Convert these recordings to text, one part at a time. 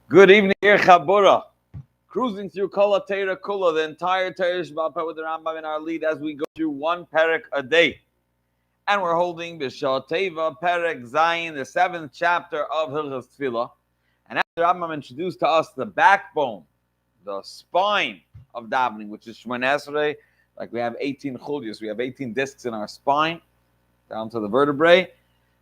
Good evening, here Chabura. Cruising through Kol HaTeira Kula, the entire Torah Shabbat with the Rambam in our lead as we go through one Perek a day. And we're holding B'Shah Teva Perek Zayin, the 7th chapter of Hilchos Tefilla. And after Rambam introduced to us the backbone, the spine of davening, which is Shmoneh Esrei, like we have 18 chulios, we have 18 discs in our spine, down to the vertebrae.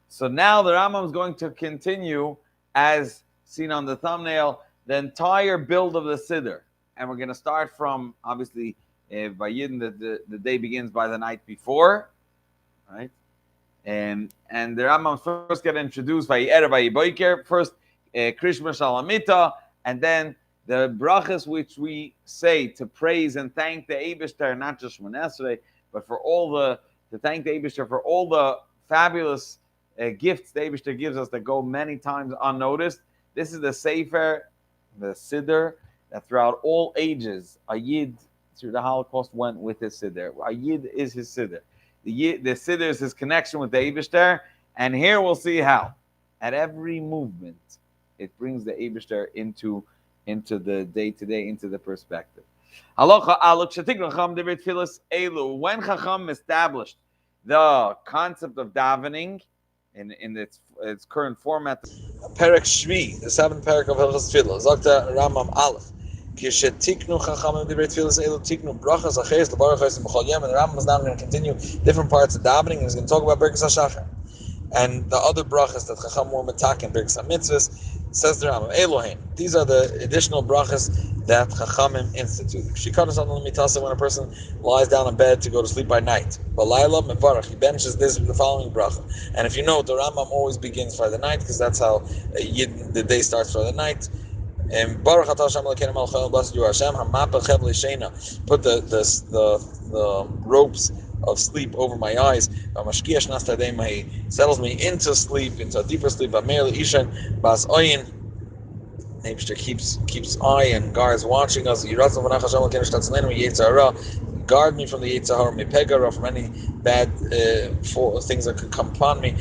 So now the Rambam is going to continue, as seen on the thumbnail, the entire build of the Siddur. And we're going to start from, obviously, by Yidden, the day begins by the night before, right? And the Rambam first get introduced by Erev Boiker, first Krishma Shalamita, and then the Brichas, which we say to praise and thank the Eibishter, not just Shmoneh Esrei, but for to thank the Eibishter for all the fabulous gifts the Eibishter gives us that go many times unnoticed. This is the Sefer, the Siddur, that throughout all ages, a Yid through the Holocaust went with his Siddur. A Yid is his Siddur. The Siddur is his connection with the Eibishter, and here we'll see how. At every movement, it brings the Eibishter into the day-to-day, into the perspective. When Chacham established the concept of davening in its current format, Perek Shvi, the 7th Perek of Hilchos Tefilla, Zakta Rambam Aleph. Kishetiknu Chachamim Divrei Tefillas Elu Tiknu Brachas Acheres LeBaruch Hashem B'Chol Yom. And the Rambam is now going to continue different parts of davening, and he's going to talk about Brichas HaShachar and the other brachas that Chacham were metaken, Brichas HaMitzvahs. Says the Rambam, Elohim. These are the additional brachas that Chachamim instituted. Shikados Adon Mitasa, when a person lies down in bed to go to sleep by night. Balayla Mevarach, he benches this with the following bracha. And if you know, the Rambam always begins for the night, because that's how the day starts for the night. And Baruch Atah Hashem Elokeinu Melech Haolam, blessed you are Hashem. Hamapa Chevli Sheina, put the ropes of sleep over my eyes. He settles me into sleep, into a deeper sleep. Nature keeps eye and guards watching us. Guard me from the Yetzer Hara, from any bad things that could come upon me.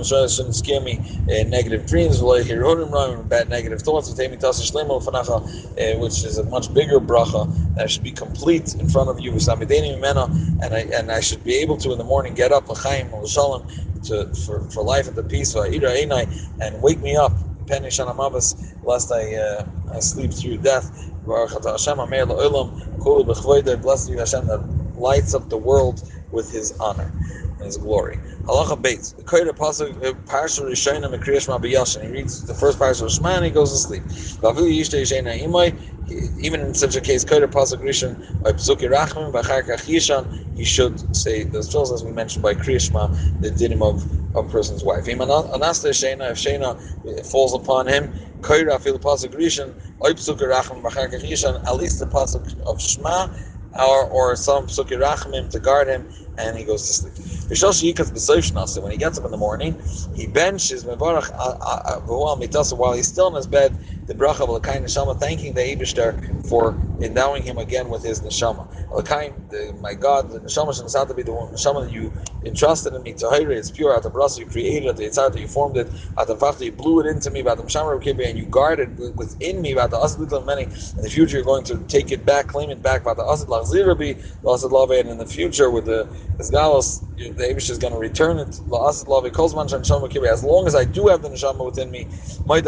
Shouldn't scare me negative dreams, bad negative thoughts, which is a much bigger bracha that should be complete in front of you. And I should be able to in the morning get up for life and the peace, and wake me up, lest I sleep through death. Blessed you, Hashem, that lights up the world with His honor and His glory. Halacha Beitz. The Koyra Pasuk Parsha Rishayna Mekriyash Mabiyashin. He reads the first Parsha of Shema and he goes to sleep. Even in such a case, Koyra Pasuk Rishon by Psuki Rachmim by Charkach Yishan, he should say the tefillos as we mentioned by Kriyashma, the dinim of a person's wife. If Shena falls upon him, Koyra Fil Pasuk Rishon, Psuki Rachmim by Charkach Yishan, at least the Pasuk of Shema, or some Psuki Rachmim to guard him, and he goes to sleep. So when he gets up in the morning, he benches Mevarach while he's still in his bed, the bracha of L'kain Neshama, thanking the Eibishter for endowing him again with his Neshama. L'kain, my God, the Neshama should not to be the Neshama that you entrusted in me. Tahira, it's pure. At the Brasa, you created it. The Yitzhar, that you formed it. At the Fachta, you blew it into me. At the Mshamar Kibbeh, and you guarded it within me. At the Asid Many. In the future, you're going to take it back, claim it back. At the Asid Lachzirabi, the Asid Lave, and in the future, with the Galos, the Eibishter is going to return it. As long as I do have the Neshama within me, I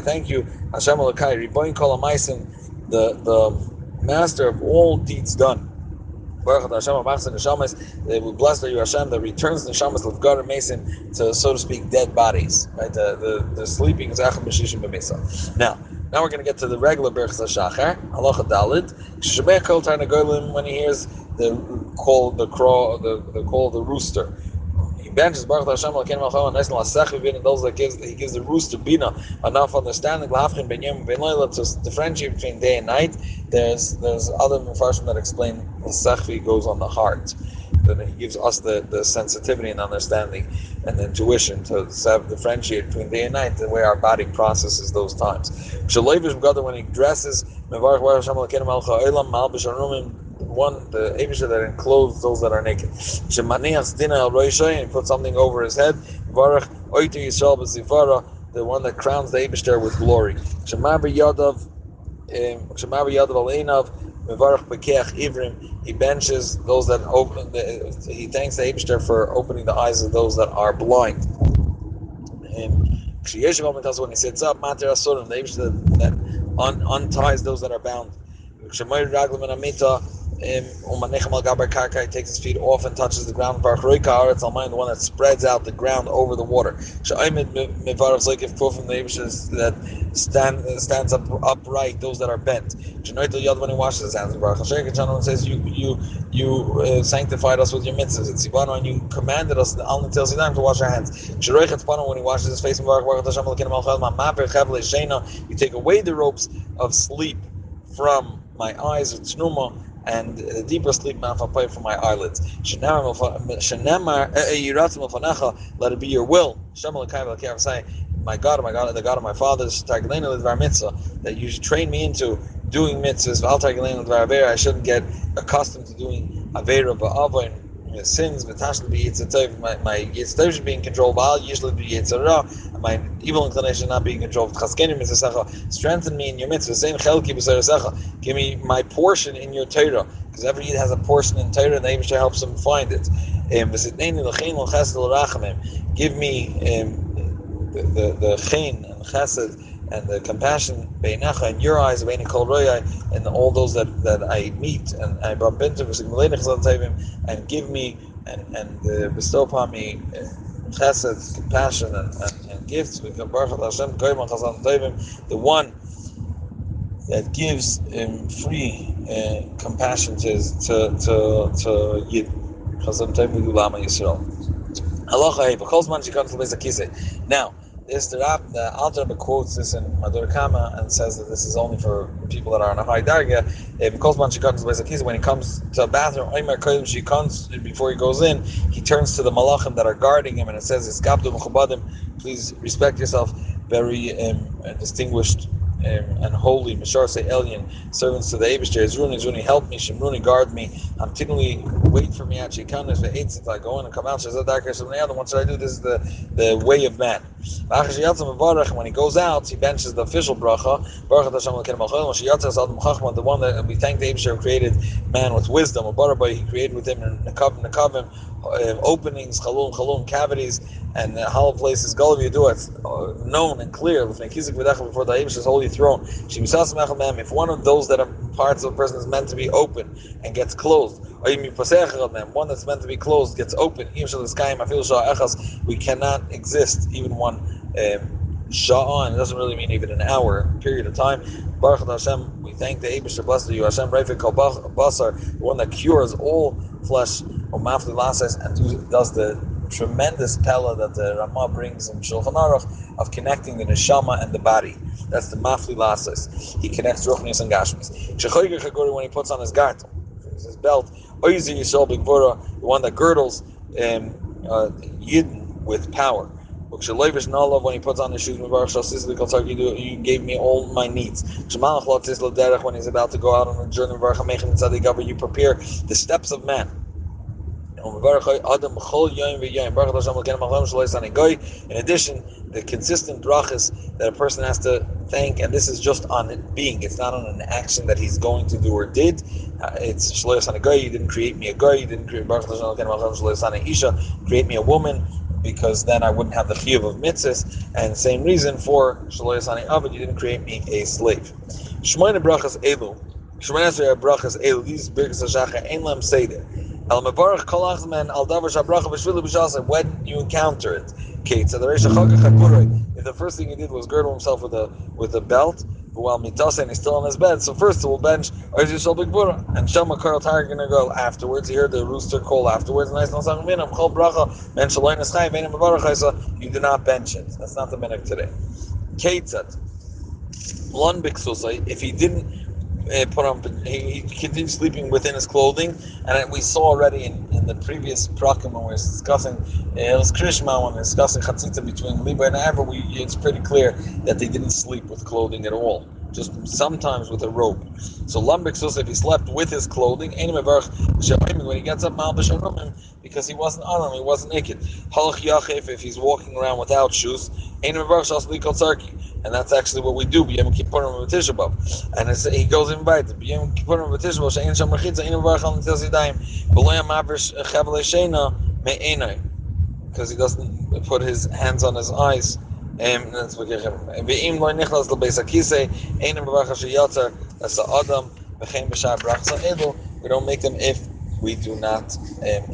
thank you, Hashem Elokai, Riboin Kol HaMaisen, the master of all deeds done. Baruch Hashem, we bless you, Hashem, that returns the Neshamas Levgar Mason to, so to speak, dead bodies. Right, the sleeping is Achim B'Shishim B'Mesa. Now we're going to get to the regular Brichas HaShachar, Halacha Dalid. Shemech Kol Tarnagolim, when he hears the call of the rooster. He benches Baruch Hashem Elokeinu Melech Haolam, Nesel Asech V'Bina, those that he gives the rooster Bina enough understanding L'Havchin Ben Yom Ben Leila to differentiate between day and night. There's other Mefarshim that explain the Sechvi goes on the heart. Then he gives us the sensitivity and understanding and the intuition to differentiate between day and night, the way our body processes those times. When he dresses, one, the Eibishter that encloses those that are naked. And he put something over his head. the one that crowns the Eibishter with glory. He benches those that open. He thanks the Eibishter for opening the eyes of those that are blind. When he sits up, the Eibishter that unties those that are bound. He takes his feet off and touches the ground. The one that spreads out the ground over the water. That stands up upright, those that are bent. When he washes his hands, says, you sanctified us with your mitzvahs, and you commanded us to wash our hands. When he washes his face, you take away the ropes of sleep from my eyes, and the deeper sleep from my eyelids. Let it be your will. My God, the God of my fathers, that you should train me into doing mitzvahs. I shouldn't get accustomed to doing avera ba'ava and sins. My yitztov should be in control. My evil inclination not being controlled. Strengthen me in your mitzvah. Give me my portion in your Torah, because every Yid has a portion in Torah, and the Eibishter helps him find it. Give me the chen and chesed and the compassion in your eyes, and all those that I meet and I bump into, and give me and bestow upon me chesed, compassion, and gifts. The one that gives free compassion to Yid. Now, the Alter Rebbe quotes this in Madur Kama and says that this is only for people that are on a high darga. When he comes to a bathroom, before he goes in, he turns to the malachim that are guarding him, and it says, please respect yourself, very distinguished and holy, Mishar say Elyon, servants to the Eibishter. Zruni, help me, Shimruni, guard me. Continually wait for me at Shekanis, the eights I go in and come out. What should I do? This is the way of man. When he goes out, he benches the official bracha. The one that we thank the Eibishter who created man with wisdom. He created with him nekavim, openings, chalum, cavities, and hollow places. Known and clear before the Eibishter's holy throne. If one of those that are parts of a person is meant to be open and gets closed, one that's meant to be closed gets open, we cannot exist even one sha'ah, and it doesn't really mean even an hour, period of time. Baruch Hashem, we thank the Eibishter, blessed are you, Hashem, Reifik Kol Basar, the one that cures all flesh, and does the tremendous pella that the Ramah brings in Shulchan Aruch of connecting the neshama and the body. That's the mafli lasis. He connects ruchnius and gashmis. When he puts on his gartel, his belt, the one that girdles Yidden with power. When he puts on his shoes, you gave me all my needs. When he's about to go out on a journey, you prepare the steps of man. In addition, the consistent brachas that a person has to thank, and this is just on it being, it's not on an action that he's going to do or did. It's shlois on a guy, you didn't create me a guy, you didn't create create me a woman, because then I wouldn't have the chiyuv of mitzvahs. And same reason for shlois ani avad, you didn't create me a slave. Shmoyne brachas elu, these birkas hashacha ein lam seder. When you encounter it, Kate, so if the first thing he did was girdle himself with a belt, but while mitasa and he's still on his bed, so first we'll bench and Shama Karl Tar gonna go afterwards. You heard the rooster call afterwards. You do not bench it. That's not the minhag today. Kate said, if he didn't put on, he continued sleeping within his clothing, and we saw already in the previous prakim when we were discussing it was Krishma, when we were discussing chatzitza between Liba and Ava, it's pretty clear that they didn't sleep with clothing at all. just sometimes with a rope. So Lambik Sus, if he slept with his clothing, when he gets up, because he wasn't on him, he wasn't naked. Halach Yachif, if he's walking around without shoes, and that's actually what we do. And he goes in by because he doesn't put his hands on his eyes. That's what that's the Adam. We don't make them if we do not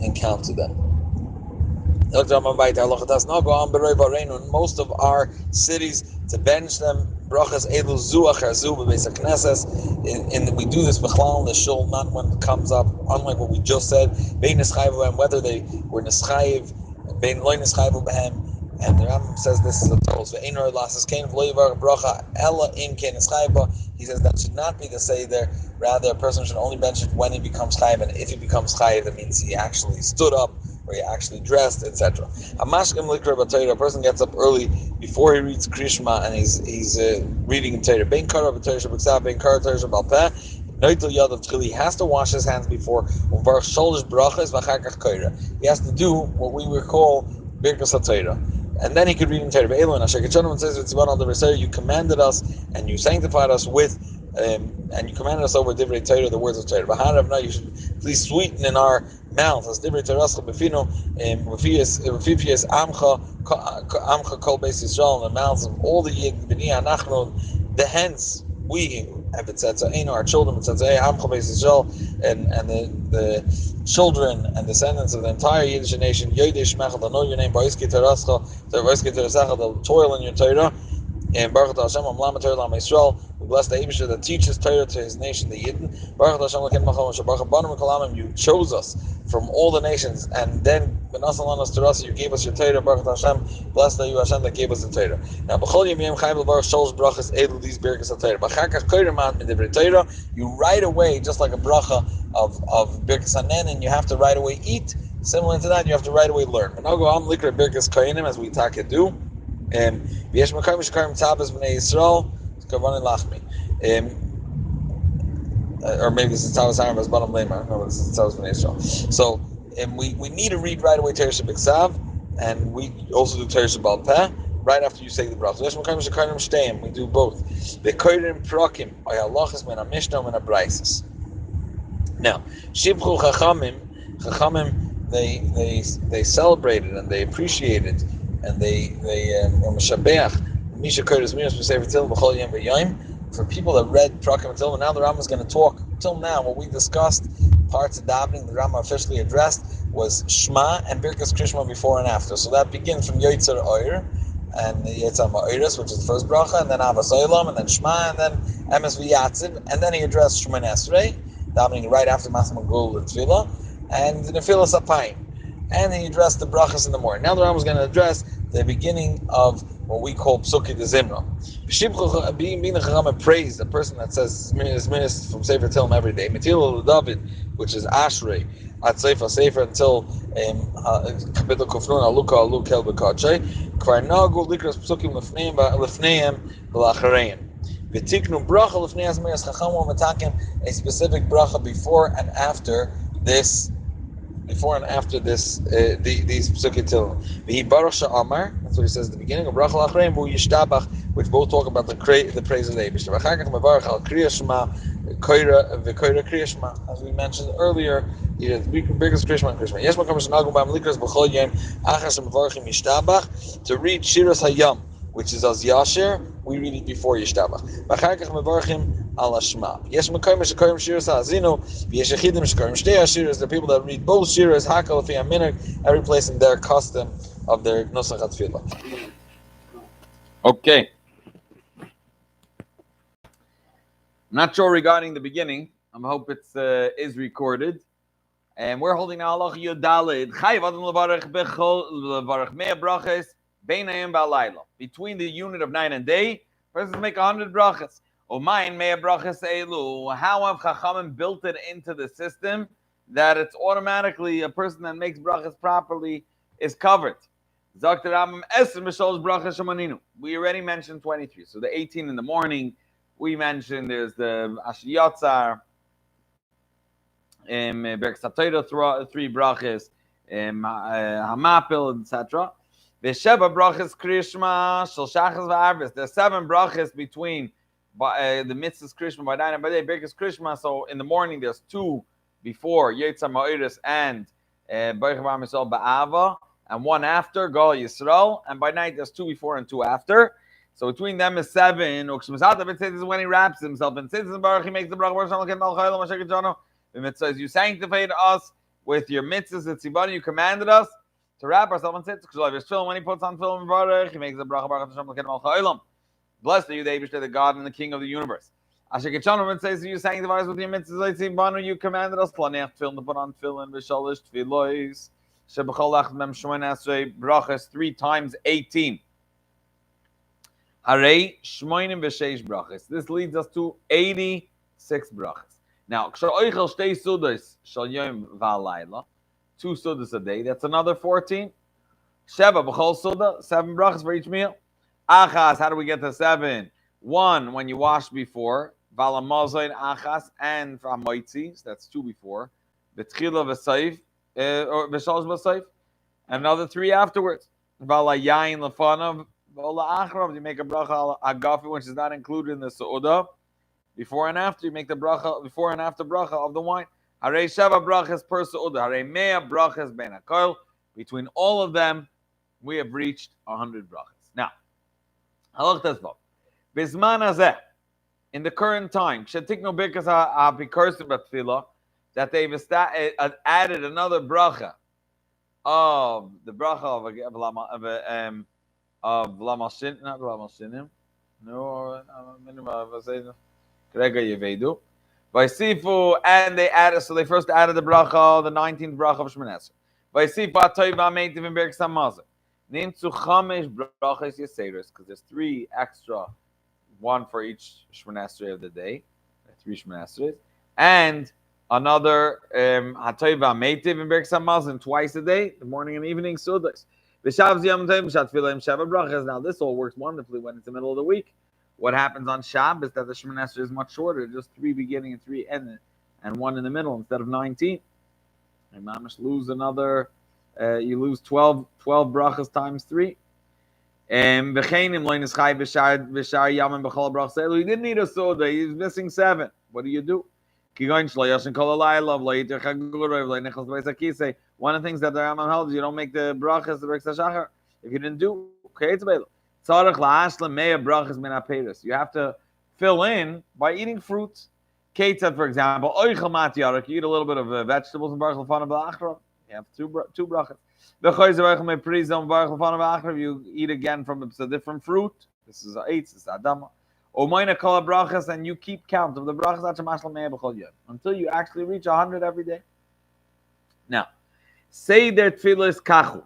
encounter them. In most of our cities, to bench them, brachas elu zuach arzu b'beis hakneses. We do this b'chlal the shul, not when it comes up. Unlike what we just said, bein nischayiv, whether they were nischayiv, bein loy nischayiv b'hem. And the Rambam says this is a total. Ve'inor lasses kain v'lo yivar bracha ella im kain nischayiv. He says that should not be the say there. Rather, a person should only bench it when he becomes chayiv, and if he becomes chayiv, that means he actually stood up, or he actually dressed, etc. A person gets up early before he reads Krishma, and he's reading in Torah. He has to wash his hands before. He has to do what we would call Birkas HaTorah. And then he could read in Torah. You commanded us, and you sanctified us with, and you commanded us over Divrei Torah, the words of Torah. You should please sweeten in our mouth as Divrei Torah befino, Refifias Amcha Kol Beis Yisrael, in the mouths of all the Yid, the hence we, if it says our children, it says Amcha Beis Yisrael, and the children and descendants of the entire Yiddish nation, Yodei Shmechel, they'll know your name, Ba'oskei Teraschel, they'll toil in your Torah. And Baruch Hashem, Amlam Torah Lam Yisrael, we bless the Eibusher that teaches Torah to his nation, the Yidden. Baruch Hashem, Lakim Machal Baruch Banim Kalamim, you chose us from all the nations, and then Benasalan us to us, you gave us your Torah. Baruch Hashem, blessed are you Hashem that gave us the Torah. Now, B'chol Yom Yom Chayim Baruch Sholosh Brachas Elu these Birkas HaTorah. B'chakach Koyre Man Midivri Torah, you right away, just like a bracha of Birkas Hanen, and you have to right away eat. Similar to that, you have to right away learn. And I'll go on Likra Birkas Kohanim as we take it do. V'yesh Mekayim Shekarim Tabas B'nei Yisrael Kavanin Lachmi. Or maybe this is Tabas Haram as Bottom Lemar. No, this is Tabas B'nei Yisrael. So we need to read right away Torah Shebiksav, and we also do Torah Shebal Peh right after you say the bracha. V'yesh Mekayim Shekarim Shteim. We do both. V'koyrim Prakim Ayalachas Men HaMishnah Men HaBraises. Now, Shibchu Chachamim, they celebrated and they appreciated. And they Meshabeach Misha Kurtis Miras B'Sefer Tehillim B'Chol Yom V'Yom. For people that read Prakim and Tehillim, now the Rambam is going to talk. Till now, what we discussed, parts of davening, the Rambam officially addressed was Shema and Birkas Krishma before and after. So that begins from Yotzer Oyer and Yotzer Ma'oris, which is the first bracha, and then Avas Olam, and then Shema, and then Emes V'Yatziv, and then he addressed Shemoneh Esrei, davening right after Mas Magul and Tefilla, and the Tefilla Sapayim. And he addressed the brachas in the morning. Now the Rambam is going to address the beginning of what we call Psuki de Zimra. Being the Chacham praise, the person that says Zminis from Sefer Tehillim every day. Metil David, which is Ashrei, at Sefer until Kapitel Kufnun Aluka Alu Kel B'Kadshei. Kvar Nagu Likras Psukim Lefneim V'Lachareim. V'Tiknu Bracha Lefnei Azmiras Chacham will metakim a specific bracha before and after this. These Psukim Tehillim. V'hi Baruch Sha'amar, that's what he says at the beginning, of Bracha L'Achreim, V'hu Yishtabach, which both talk about the praise of the Eibusher. V'chakach Mevarach Al Kriya Shema, V'Koira Kriya Shema. As we mentioned earlier, he has Birkas Krishma and Krishma. Yesh Makam Shenagum B'am Likras B'chol Yom, Achas Mevarachim Yishtabach, to read Shiras Hayam, which is as Yasher, we read it before Yishtabach. V'chakach Mevarachim Al Hashma. Yesh Makayim Shekarim Shiras Ha'azinu. Yesh Yechidim Shekarim Shtei Shiras. The people that read both Shiras, Hakal Lefi HaMinhag, every place in their custom of their Nusach HaTefillah. Okay. Not sure regarding the beginning. I hope it is recorded. And we're holding Allah Yodalid. Chayiv Adam Levarach Bechol Levarach Mea Brachas Beinayim Ba'alayla. Between the unit of night and day, persons make 100 brachas. O mine Mea Brachas Elu. How have Chachamim built it into the system that it's automatically a person that makes brachas properly is covered? We already mentioned 23. So the 18 in the morning, We mentioned there's the Asher Yotzar, Perek Satayra, 3 brachas, Hamapil, etc. The Sheva brachas Krishma, Shel Shachas v'Arvis. There's 7 brachas between the mitzvahs Krishma by night and by day. Birkas Krishma. So in the morning there's 2 before Yetzar Ma'iris and Baruch Bar Misol Ba'ava, and 1 after Gal Yisrael. And by night there's 2 before and 2 after. So between them is 7. This is when he wraps himself. And since Baruch, he makes the bracha. Says you sanctified us with your mitzvahs that Tzibani, you commanded us to wrap ourselves in tzitzis. When he puts on film and Baruch, he makes the bracha Baruch Hashem L'ken Malcha Olam. Blessed are you, the Eibishter, the God and the King of the universe. Asher Kitchanom says you sanctify us with your mitzvahs that Tzibani, you commanded us Planeach film to put on film and V'shalish Tfilois Shebechol Ach Mem Shmoin Esrei brachas 3 times 18. Harei Shmoinim V'sheish brachas. This leads us to 86 brachas. Now, 2 sudas a day. That's another 14. Sheva b'chol suda, 7 brachas for each meal. Achas, how do we get to 7? 1 when you wash before. Vala mozayin achas and from moitzis. That's 2 before. B'tchila v'sayif or b'shalosh v'sayif. Another 3 afterwards. Vala yayin lefanav v'ola achrav. You make a bracha agafi, which is not included in the su'udah. Before and after, you make the bracha, before and after bracha of the wine. Harei Sheva brachas per su'udah. Harei Mea brachas ben hakol. Between all of them, we have reached 100 brachas. Now, halach tezvav. Bizman hazeh, in the current time, shetiknu birkas ha'apikursim b'tefilla, that they've added another bracha of the bracha of Lamashin, not Lamashinim. No, Vaisifu, and they added, so they first added the bracha, the 19th bracha of Shemon Esrei. Vaisifu atoiva meitiv in Perek Samazah. Nimtzu chamesh brachas yeseiros, because there's 3 extra, 1 for each Shemon Esrei of the day, 3 Shemon Esreis, and another atoiva meitiv in Perek Samazah twice a day, the morning and evening sudas. Now this all works wonderfully when it's the middle of the week. What happens on Shabbos is that the Shemon Esrei is much shorter, just 3 beginning and 3 ending, and 1 in the middle instead of 19. And mamish lose another, you lose 12 brachas times 3. He didn't need a soda, he's missing 7. What do you do? One of the things that the Rambam holds, you don't make the brachas the Perek Shachar. If you didn't do, you have to fill in by eating fruits. Kate said, for example, you eat a little bit of vegetables and baruch l'fanav b'achrav. You have two brachas. You eat again from a different fruit. This is eitz, this is adama. And you keep count of the brachas until you actually reach 100 every day. Now, Seder Tefilla is kachu.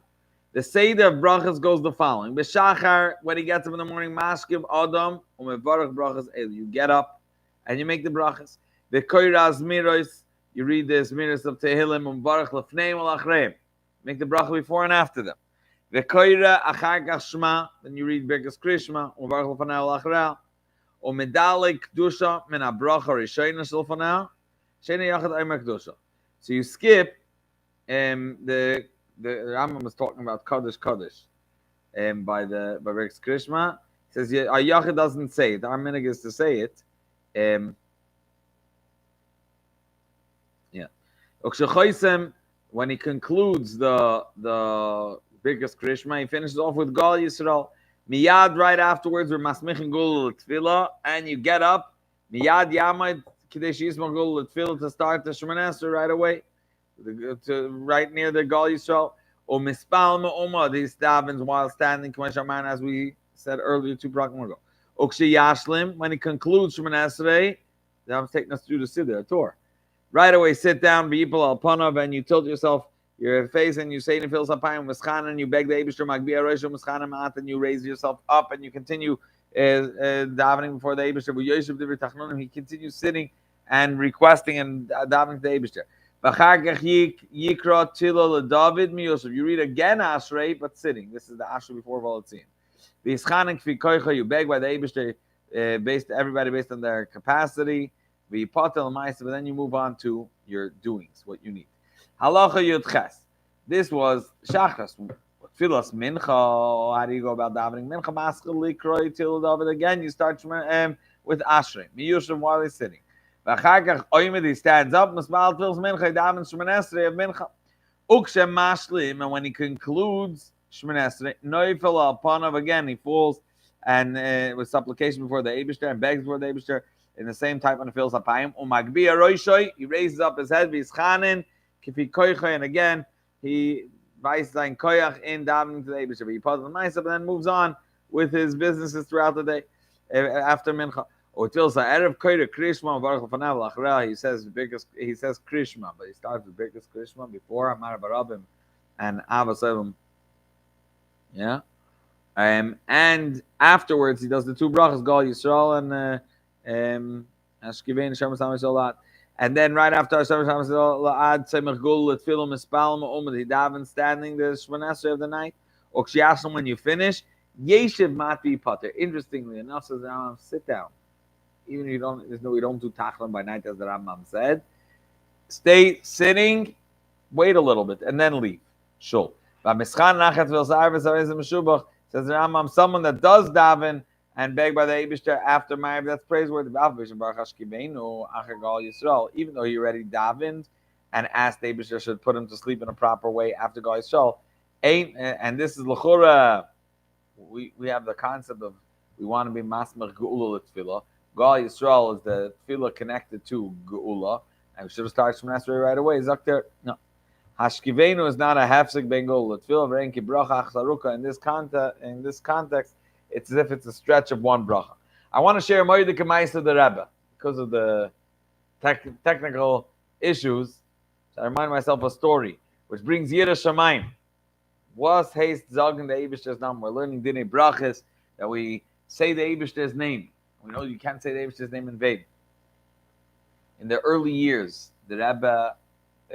The Seder of brachas goes the following. B'shachar, when he gets up in the morning, mashkim adam umevarach brachas el. You get up and you make the brachas. The koiraz miros, you read the miros of Tehillim umevarach lefneim ulachreim. Make the bracha before and after them. The koira achar kach shema, then you read Birkas Krishma umevarach lefanei ulachreim. Umedalek kedusha min habracha rishayna shel fanei. Sheni yachad aimer kedusha. So you skip the Rambam was talking about Kaddish by Birkas Krishma. He says Yachid doesn't say it. Our minhag is to say it. When he concludes the Birkas Krishma, he finishes off with Gal Yisrael. Miyad right afterwards, we're masmichin gul l'tefillah, and you get up. Miyad yamad kadesh yisma gul l'tefillah to start the Shemon Esrei right away. Right near the Gal Yisrael, or mispal me'oma, these davens while standing, as we said earlier 2 brachim ago. Ukshi yashlim, when he concludes Shemon Esrei, I'm taking us through the Siddur Torah. Right away, sit down, v'yipol al panav, and you tilt yourself your face, and you say nefil sapayim mischan, and you beg the Eibishter magbiya rosh mischan ma'at, and you raise yourself up, and you continue davening before the Eibishter. He continues sitting and requesting and davening to the Eibishter. You read again Ashrei, but sitting. This is the Ashrei before Volatzin. You beg by the Eibishter everybody based on their capacity. But then you move on to your doings, what you need. Halacha Yudches. This was Shachas. Tfilas Mincha. How do you go about davening Mincha? Maskal Likroi till David again. You start with Ashrei. Miyushim while he's sitting. V'achar Oymed he stands up. Mismal Tfilas Mincha. Daven Shemon Esrei of Mincha. Ukshem Mashlim, and when he concludes Shemon Esrei, Noifel Alpanav again he falls and with supplication before the Eibishter and begs before the Eibishter in the same type on the Fils Apayim. Umagbiya Roishoi, he raises up his head, Vizchanin, Kifi Koichoy, and again he vices sein Koyach in davening to the Eibishter. He pauses the Maisa, and then moves on with his businesses throughout the day after Mincha. He says Krishma, but he starts with Brichas Krishma before Amar Barabim and Avasavim. Yeah, and afterwards he does the two brachas, Gal Yisrael and Ashkivein Shem Salat. And then right after Shem Salat, Ad Semach Gul Tfilim Mispalma Umad he daven standing the Shemon Esrei of the night. Okshiashim when you finish, Yeshiv Mati Pater. Interestingly enough, says the Rambam, sit down. Even if we don't do Tachlan by night, as the Rambam said. Stay sitting, wait a little bit, and then leave. Shul. Says the Rambam, someone that does daven and beg by the Eibishter after Ma'ariv, that's praiseworthy. Even though he already davened and asked the Eibishter should put him to sleep in a proper way after Gal Yisrael. And this is L'chura. We have the concept of we want to be Masmach Geula L'Tfilah. Gal Yisrael is the tefillah connected to Geula, and we should have started Shemon Esrei right away. Zakter, no. Hashkivenu is not a hefsek ben Geula. Tefillah v'renki bracha achsaruka. In this context, it's as if it's a stretch of one bracha. I want to share Moedik Ma'aser of the Rebbe because of the technical issues. So I remind myself a story which brings Yira Shamayim. Was haste zogen the Eibishter's name? We're learning Dinei Brachas that we say the Eibishter's name. We know you can't say the Eibishter's name in vain. In the early years, the Rebbe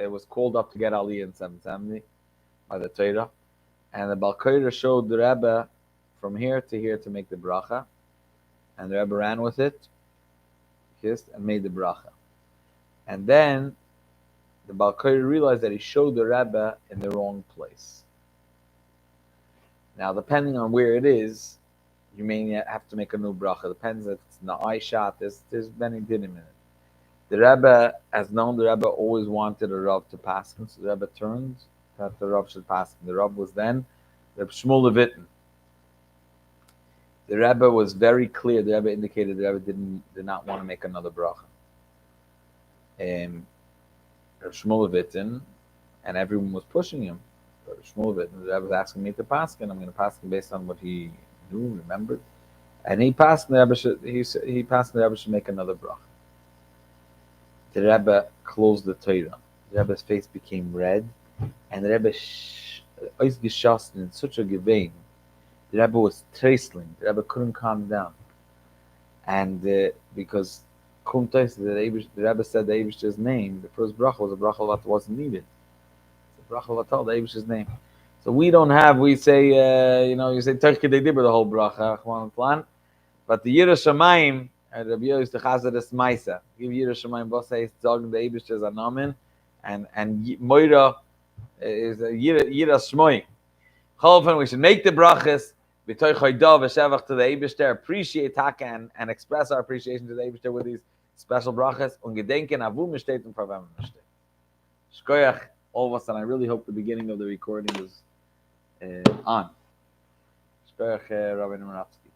was called up to get Aliyah in 770 by the Torah, and the Balkoira showed the Rebbe from here to make the bracha, and the Rebbe ran with it, kissed, and made the bracha. And then the Balkoira realized that he showed the Rebbe in the wrong place. Now, depending on where it is, you may have to make a new bracha. Depends if it's in the eye shot. There's many dinim in it. The Rebbe, as known, the Rebbe always wanted a Rav to pass him, so the Rebbe turned that the Rav should pass him. The Rav was then Reb Shmuel Levittin. The Rebbe was very clear. The Rebbe indicated the Rebbe did not want to make another bracha. Reb Shmuel Levittin, and everyone was pushing him. Reb Shmuel Levittin, the Rebbe was asking me to pass him. I'm going to pass him based on what he knew, remembered, and he passed the Rebbe should make another bracha. The Rebbe closed the Torah. The Rebbe's face became red, and the Rebbe was geschossen in such a gevein. The Rebbe was tracing. The Rebbe couldn't calm down, and because the Rebbe said the Eibishter's name, the first bracha was a bracha that wasn't needed. The bracha that told the Eibishter's name. So we don't have, we say, you say Turkey they did the whole bracha, plan. But the Yira Shamayim, Rabbi Yusewitz the Chazadas Maisa, give Yira Shamayim, both say, Zog the Eibishter's Anamin, and Moira is Yira Shmoy. Cholfen, we should make the brachas, B'toy Choydav, V'shevach to the Eibishter, appreciate Taka and express our appreciation to the Eibishter with these special brachas, und gedenken avu mishteet und pravem mishteet. Shkoyach, all of us, and I really hope the beginning of the recording is on. Shkoyach, Rabbi Numerovsky.